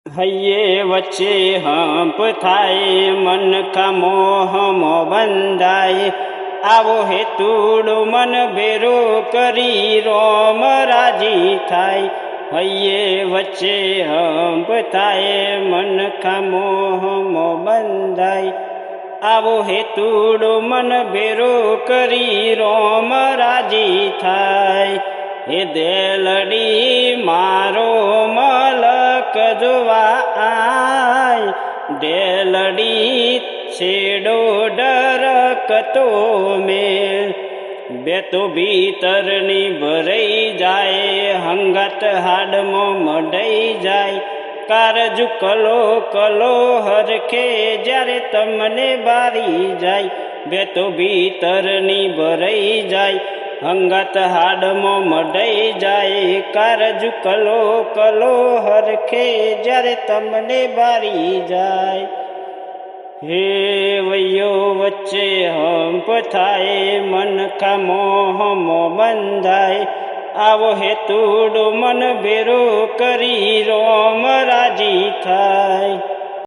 હૈયે વચ્ચે હંપ થાય મન કા મોહમો બંધાય આવો હેતુડો મન ભેરો કરી રોમ રાજી થાય હૈયે વચ્ચે હંપ થાય મન કા મોહમો બંધાય આવો હેતુડો મન ભેરો કરી રોમ રાજી થાય હે દેલડી મારો મલક જોવા આય દેલડી છેડો ડરકતો મેલ બે તો ભીતરની ભરાઈ જાય હંગાત હાડમાં મઢાઈ જાય કારજુ કલો કલો હરખે જ્યારે તમને બારી જાય બે તો ભીતરની ભરાઈ જાય હંગાત હાડમાં મઢાઈ જાય કારજુ કલો કલો હરખે જ્યારે તમને બારી જાય હે વૈયો વચ્ચે હંપ થાય મન કા મોહમો બંધાય આવો હેતુડો મન ભેરો કરી રોમ રાજી થાય।